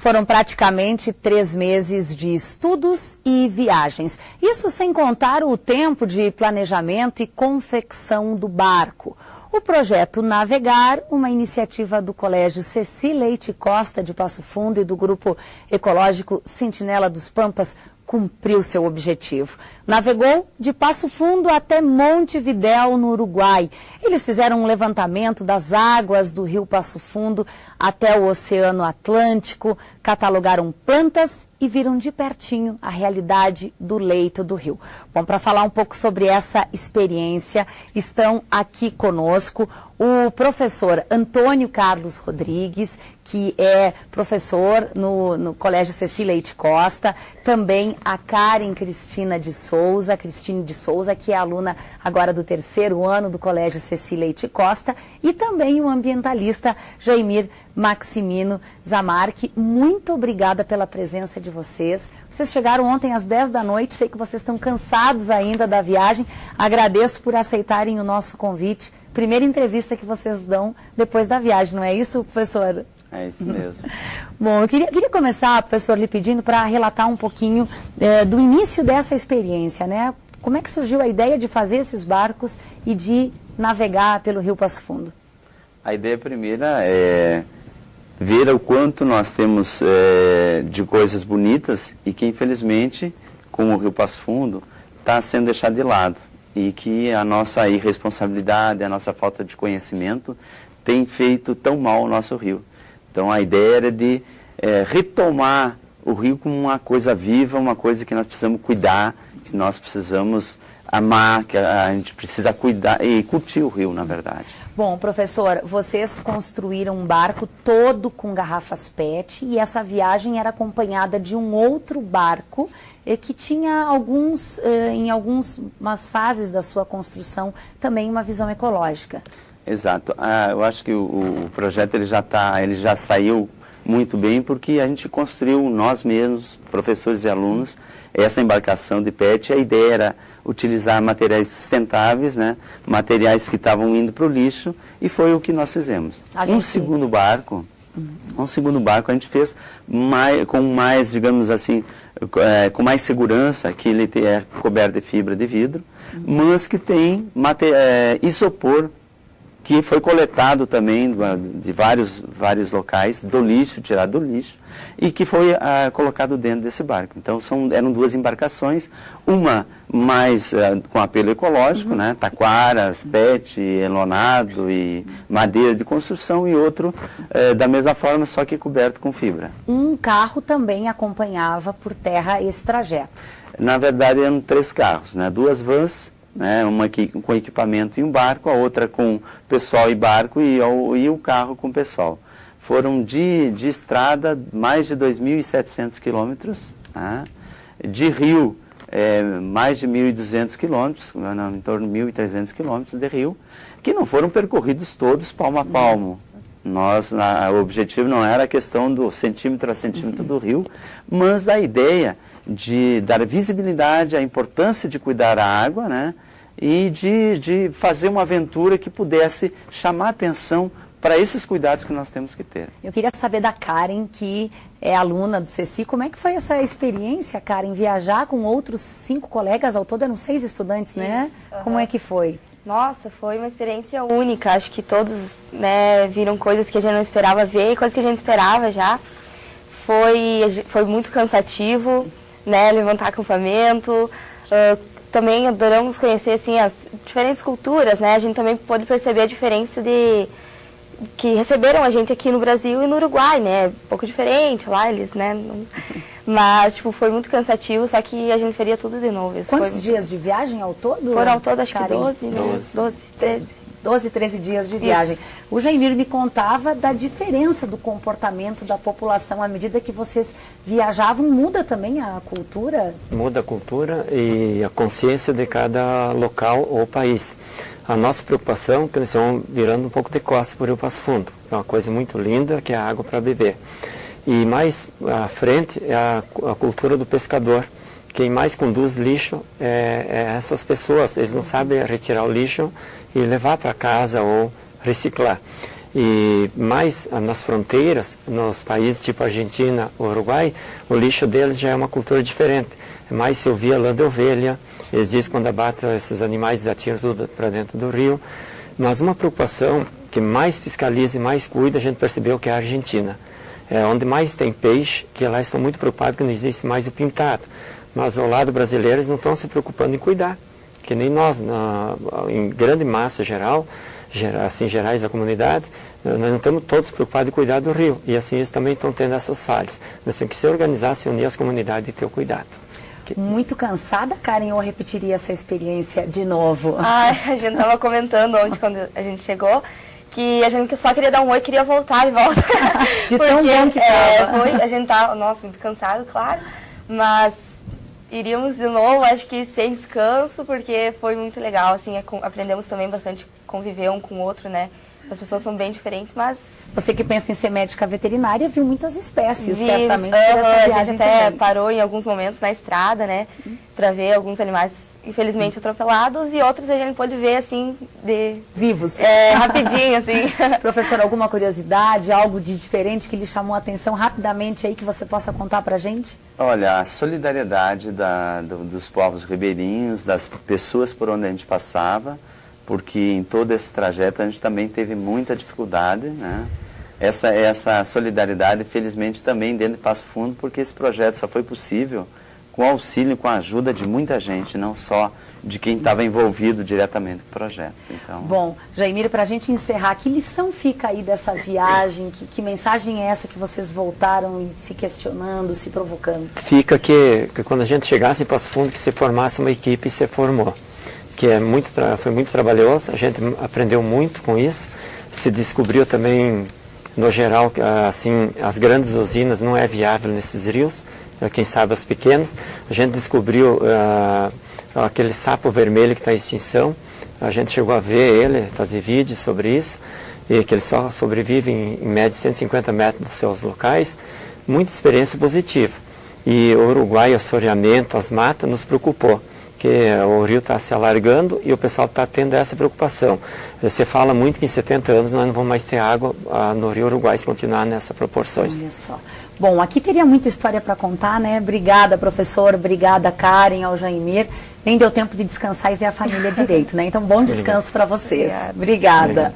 Foram praticamente 3 meses de estudos e viagens. Isso sem contar o tempo de planejamento e confecção do barco. O projeto Navegar, uma iniciativa do Colégio Ceci Leite Costa de Passo Fundo e do Grupo Ecológico Sentinela dos Pampas, cumpriu seu objetivo. Navegou de Passo Fundo até Montevidéu, no Uruguai. Eles fizeram um levantamento das águas do rio Passo Fundo até o Oceano Atlântico, catalogaram plantas e viram de pertinho a realidade do leito do rio. Bom, para falar um pouco sobre essa experiência, estão aqui conosco o professor Antônio Carlos Rodrigues, que é professor no Colégio Ceci Leite Costa, também a Karen Cristine de Souza, que é aluna agora do 3º ano do Colégio Ceci Leite Costa, e também o ambientalista Jaimir Maximino Zamarque. Muito obrigada pela presença de vocês. Vocês chegaram ontem às 10 da noite, sei que vocês estão cansados ainda da viagem. Agradeço por aceitarem o nosso convite. Primeira entrevista que vocês dão depois da viagem, não é isso, professor? É isso mesmo. Bom, eu queria começar, professor, lhe pedindo para relatar um pouquinho do início dessa experiência, né? Como é que surgiu a ideia de fazer esses barcos e de navegar pelo rio Passo Fundo? A ideia primeira é ver o quanto nós temos de coisas bonitas e que, infelizmente, com o rio Passo Fundo, está sendo deixado de lado. E que a nossa irresponsabilidade, a nossa falta de conhecimento tem feito tão mal o nosso rio. Então a ideia era de retomar o rio como uma coisa viva, uma coisa que nós precisamos cuidar, que nós precisamos amar, que a gente precisa cuidar e curtir o rio, na verdade. Bom, professor, vocês construíram um barco todo com garrafas PET e essa viagem era acompanhada de um outro barco que tinha em algumas fases da sua construção também uma visão ecológica. Exato. Eu acho que o projeto ele já saiu muito bem porque a gente construiu nós mesmos, professores e alunos, essa embarcação de PET. A ideia era utilizar materiais sustentáveis, né? Materiais que estavam indo para o lixo, e foi o que nós fizemos. Um segundo barco a gente fez com mais, digamos assim, com mais segurança, que ele é coberto de fibra de vidro, mas que tem isopor, que foi coletado também de vários locais, do lixo, tirado do lixo, e que foi colocado dentro desse barco. Então eram 2 embarcações, uma mais com apelo ecológico, né, taquaras, PET, elonado e madeira de construção, e outro da mesma forma, só que coberto com fibra. Um carro também acompanhava por terra esse trajeto. Na verdade eram 3 carros, né, 2 vans, né, uma com equipamento e um barco, a outra com pessoal e barco, e o carro com pessoal. Foram de estrada mais de 2.700 quilômetros, né, de rio mais de 1.200 quilômetros, em torno de 1.300 quilômetros de rio, que não foram percorridos todos palmo a palmo. O objetivo não era a questão do centímetro a centímetro do rio, mas da ideia de dar visibilidade à importância de cuidar a água, né, e de fazer uma aventura que pudesse chamar atenção para esses cuidados que nós temos que ter. Eu queria saber da Karen, que é aluna do Ceci, como é que foi essa experiência, Karen, viajar com outros 5 colegas, ao todo eram 6 estudantes, né? Como é que foi? Nossa, foi uma experiência única, acho que todos, né, viram coisas que a gente não esperava ver, coisas que a gente esperava já. Foi muito cansativo, né, levantar acampamento, também adoramos conhecer assim, as diferentes culturas, né, a gente também pôde perceber a diferença que receberam a gente aqui no Brasil e no Uruguai, né, um pouco diferente lá eles, né, mas tipo, foi muito cansativo, só que a gente faria tudo de novo. Quantos dias de viagem ao todo? Foram ao todo, acho que 12, né? 12, 13. 12, 13 dias de viagem. Isso. O Jaimir me contava da diferença do comportamento da população à medida que vocês viajavam. Muda também a cultura? Muda a cultura e a consciência de cada local ou país. A nossa preocupação é que eles estão virando um pouco de costas por Rio Passo Fundo. É uma coisa muito linda, que é a água para beber. E mais à frente é a cultura do pescador. Quem mais conduz lixo é essas pessoas. Eles não sabem retirar o lixo e levar para casa ou reciclar. E mais nas fronteiras, nos países tipo Argentina, Uruguai, o lixo deles já é uma cultura diferente. É mais se ouvia lã de ovelha, eles dizem que quando abatem esses animais, atiram tudo para dentro do rio. Mas uma preocupação que mais fiscaliza e mais cuida, a gente percebeu que é a Argentina. É onde mais tem peixe, que lá estão muito preocupados que não existe mais o pintado. Mas ao lado brasileiro eles não estão se preocupando em cuidar, que nem nós, em grande massa geral, assim, gerais da comunidade, nós não estamos todos preocupados em cuidar do rio. E assim eles também estão tendo essas falhas. Nós temos que se organizar, se unir às comunidades e ter o cuidado. Muito cansada, Karen, ou repetiria essa experiência de novo? A gente estava comentando ontem, quando a gente chegou, que a gente só queria dar um oi, queria voltar de volta. De tão bom que estava. A gente estava, nossa, muito cansado, claro, mas iríamos de novo, acho que sem descanso, porque foi muito legal, assim, aprendemos também bastante conviver um com o outro, né? As pessoas são bem diferentes, mas... Você que pensa em ser médica veterinária, viu muitas espécies, Vimos, certamente, por essa a viagem gente até também. parou em alguns momentos na estrada, né? Para ver alguns animais, infelizmente, atropelados, e outros a gente pôde ver, assim, vivos. Rapidinho, assim. Professor, alguma curiosidade, algo de diferente que lhe chamou a atenção rapidamente aí, que você possa contar pra gente? Olha, a solidariedade dos povos ribeirinhos, das pessoas por onde a gente passava, porque em todo esse trajeto a gente também teve muita dificuldade, né? Essa solidariedade, felizmente, também dentro de Passo Fundo, porque esse projeto só foi possível com o auxílio, com a ajuda de muita gente, não só de quem estava envolvido diretamente com o projeto. Então... Bom, Jaimir, para a gente encerrar, que lição fica aí dessa viagem? Que mensagem é essa que vocês voltaram e se questionando, se provocando? Fica que quando a gente chegasse em Passo Fundo, que se formasse uma equipe, se formou. Que foi muito trabalhoso, a gente aprendeu muito com isso, se descobriu também, no geral, assim, as grandes usinas não é viável nesses rios, quem sabe os pequenos. A gente descobriu aquele sapo vermelho que está em extinção, a gente chegou a ver ele, fazer vídeos sobre isso, e que ele só sobrevive em média 150 metros dos seus locais. Muita experiência positiva. E o Uruguai, o assoreamento, as matas, nos preocupou, que o rio está se alargando e o pessoal está tendo essa preocupação. Você fala muito que em 70 anos nós não vamos mais ter água no rio Uruguai se continuar nessas proporções. Olha só. Bom, aqui teria muita história para contar, né? Obrigada, professor. Obrigada, Karen, ao Jaimir. Nem deu tempo de descansar e ver a família direito, né? Então, bom descanso para vocês. Obrigada.